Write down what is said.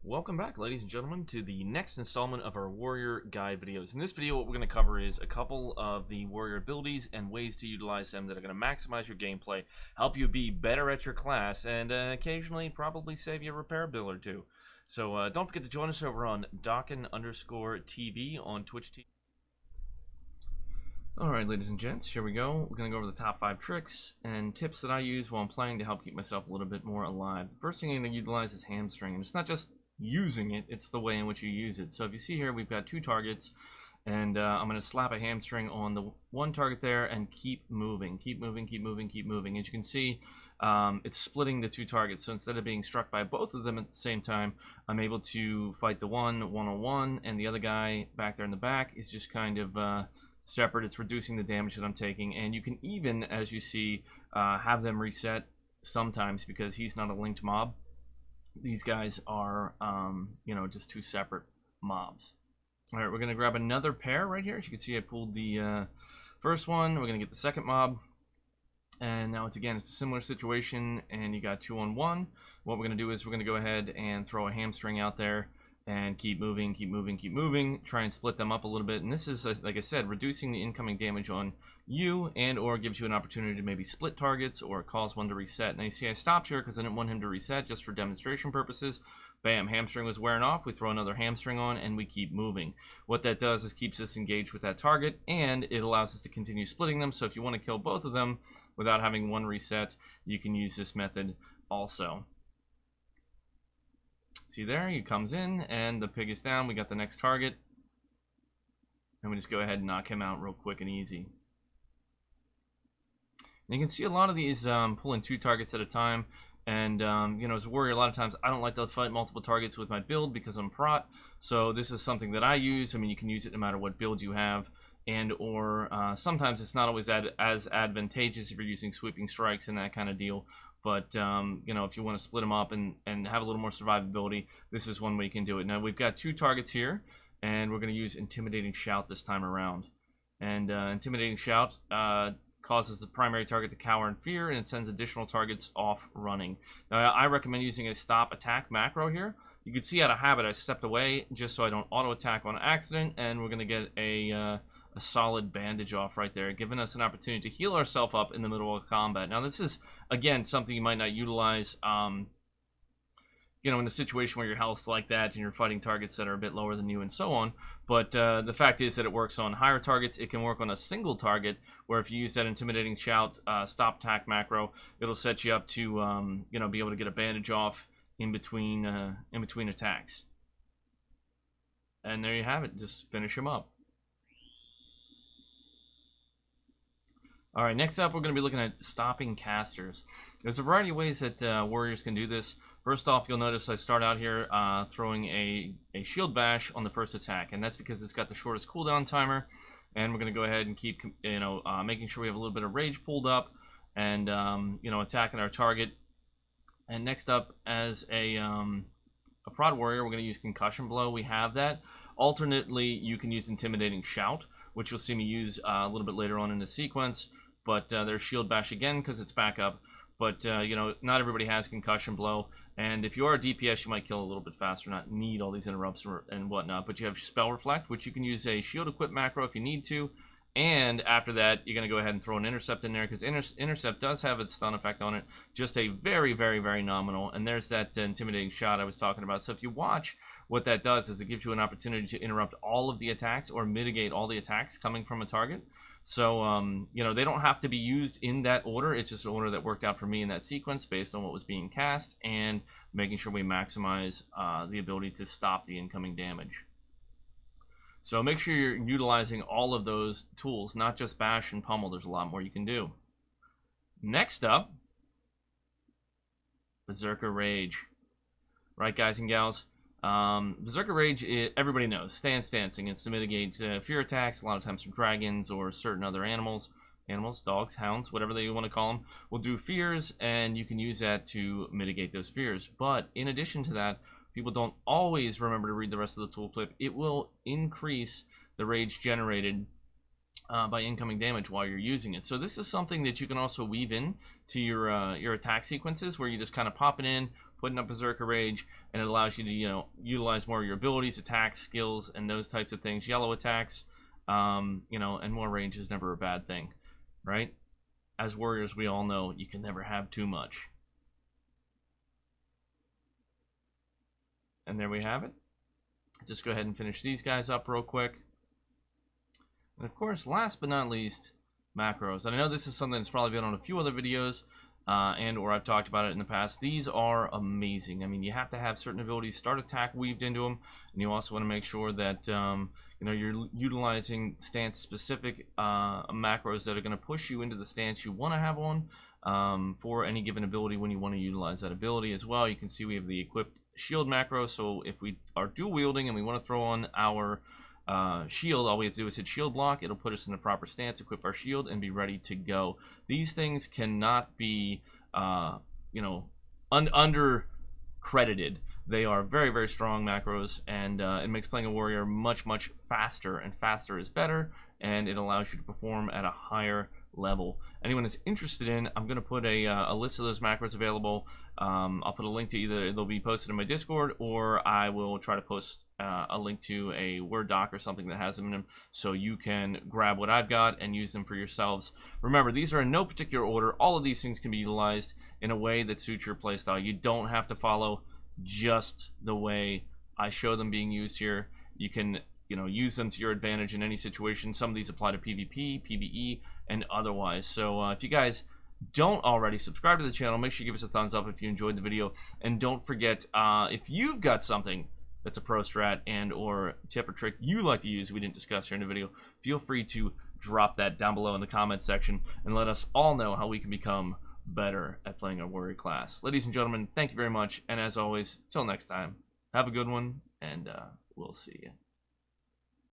Welcome back, ladies and gentlemen, to the next installment of our Warrior Guide videos. In this video, what we're going to cover is a couple of the Warrior abilities and ways to utilize them that are going to maximize your gameplay, help you be better at your class, and occasionally probably save you a repair bill or two. So don't forget to join us over on Docken_TV on Twitch TV. Alright, ladies and gents, here we go. We're going to go over the top 5 tricks and tips that I use while I'm playing to help keep myself a little bit more alive. The first thing I'm going to utilize is Hamstring, and it's not just using it, it's the way in which you use it. So if you see here, we've got 2 targets, and I'm going to slap a hamstring on the one target there and keep moving, keep moving, keep moving, keep moving. As you can see, it's splitting the 2 targets, so instead of being struck by both of them at the same time, I'm able to fight the one-on-one, and the other guy back there in the back is just kind of separate. It's reducing the damage that I'm taking, and you can even, as you see, have them reset sometimes because he's not a linked mob. These guys are, you know, just 2 separate mobs. All right, we're going to grab another pair right here. As you can see, I pulled the first one. We're going to get the second mob. And now it's a similar situation, and you got 2-on-1. What we're going to do is we're going to go ahead and throw a hamstring out there and keep moving, keep moving, keep moving. Try and split them up a little bit. And this is, like I said, reducing the incoming damage on you, and or gives you an opportunity to maybe split targets or cause one to reset. Now you see I stopped here because I didn't want him to reset, just for demonstration purposes. Bam, hamstring was wearing off. We throw another hamstring on and we keep moving. What that does is keeps us engaged with that target, and it allows us to continue splitting them. So if you want to kill both of them without having one reset, you can use this method also. See there, he comes in and the pig is down. We got the next target, and we just go ahead and knock him out real quick and easy. And you can see a lot of these pulling 2 targets at a time. And, you know, as a warrior, a lot of times I don't like to fight multiple targets with my build because I'm prot. So this is something that I use. I mean, you can use it no matter what build you have. And or sometimes it's not always as advantageous if you're using sweeping strikes and that kind of deal. But, you know, if you want to split them up and have a little more survivability, this is one way you can do it. Now, we've got 2 targets here, and we're going to use Intimidating Shout this time around. And Intimidating Shout causes the primary target to cower in fear, and it sends additional targets off running. Now, I recommend using a stop attack macro here. You can see out of habit I stepped away just so I don't auto attack on accident, and we're going to get a solid bandage off right there, giving us an opportunity to heal ourselves up in the middle of combat. Now, this is, again, something you might not utilize, you know, in a situation where your health's like that and you're fighting targets that are a bit lower than you and so on. But the fact is that it works on higher targets. It can work on a single target, where if you use that Intimidating Shout stop attack macro, it'll set you up to, you know, be able to get a bandage off in between attacks. And there you have it. Just finish him up. All right, next up, we're going to be looking at stopping casters. There's a variety of ways that warriors can do this. First off, you'll notice I start out here throwing a shield bash on the first attack, and that's because it's got the shortest cooldown timer. And we're going to go ahead and keep, you know, making sure we have a little bit of rage pulled up, and you know, attacking our target. And next up, as a prod warrior, we're going to use Concussion Blow. We have that. Alternately, you can use Intimidating Shout, which you'll see me use a little bit later on in the sequence. But there's Shield Bash again because it's backup. But, you know, not everybody has Concussion Blow. And if you are a DPS, you might kill a little bit faster, not need all these interrupts and whatnot. But you have Spell Reflect, which you can use a Shield Equip macro if you need to. And after that, you're going to go ahead and throw an Intercept in there, because Intercept does have its stun effect on it. Just a very, very, very nominal. And there's that Intimidating Shot I was talking about. So if you watch, what that does is it gives you an opportunity to interrupt all of the attacks or mitigate all the attacks coming from a target. So, you know, they don't have to be used in that order. It's just an order that worked out for me in that sequence based on what was being cast and making sure we maximize the ability to stop the incoming damage. So make sure you're utilizing all of those tools, not just bash and pummel. There's a lot more you can do. Next up, Berserker Rage. Right, guys and gals? Berserker Rage, everybody knows, stance dancing. It's to mitigate fear attacks, a lot of times from dragons or certain other animals, dogs, hounds, whatever they want to call them, will do fears, and you can use that to mitigate those fears. But in addition to that, people don't always remember to read the rest of the tooltip. It will increase the rage generated by incoming damage while you're using it. So this is something that you can also weave in to your attack sequences, where you just kind of pop it in, putting up Berserker Page, and it allows you to, you know, utilize more of your abilities, attacks, skills, and those types of things. Yellow attacks, you know, and more range is never a bad thing, right? As warriors, we all know you can never have too much. And there we have it. Just go ahead and finish these guys up real quick. And of course, last but not least, macros. And I know this is something that's probably been on a few other videos, and or I've talked about it in the past. These are amazing. I mean, you have to have certain abilities, start attack weaved into them, and you also want to make sure that you know, you're utilizing stance specific macros that are going to push you into the stance you want to have on for any given ability when you want to utilize that ability as well. You can see we have the equipped shield macro, so if we are dual wielding and we want to throw on our shield, all we have to do is hit shield block. It'll put us in the proper stance, equip our shield, and be ready to go. These things cannot be you know, under credited. They are very, very strong macros, and it makes playing a warrior much, much faster, and faster is better, and it allows you to perform at a higher level. Anyone that's interested in, I'm going to put a list of those macros available. I'll put a link to either they'll be posted in my Discord, or I will try to post a link to a Word doc or something that has them in them, so you can grab what I've got and use them for yourselves. Remember, these are in no particular order. All of these things can be utilized in a way that suits your playstyle. You don't have to follow just the way I show them being used here. You can, you know, use them to your advantage in any situation. Some of these apply to PvP, PvE, and otherwise. So if you guys don't already subscribe to the channel, make sure you give us a thumbs up if you enjoyed the video, and don't forget, if you've got something that's a pro strat and or tip or trick you like to use we didn't discuss here in the video, feel free to drop that down below in the comment section and let us all know how we can become better at playing our warrior class. Ladies and gentlemen, thank you very much, and as always, till next time, have a good one, and we'll see you.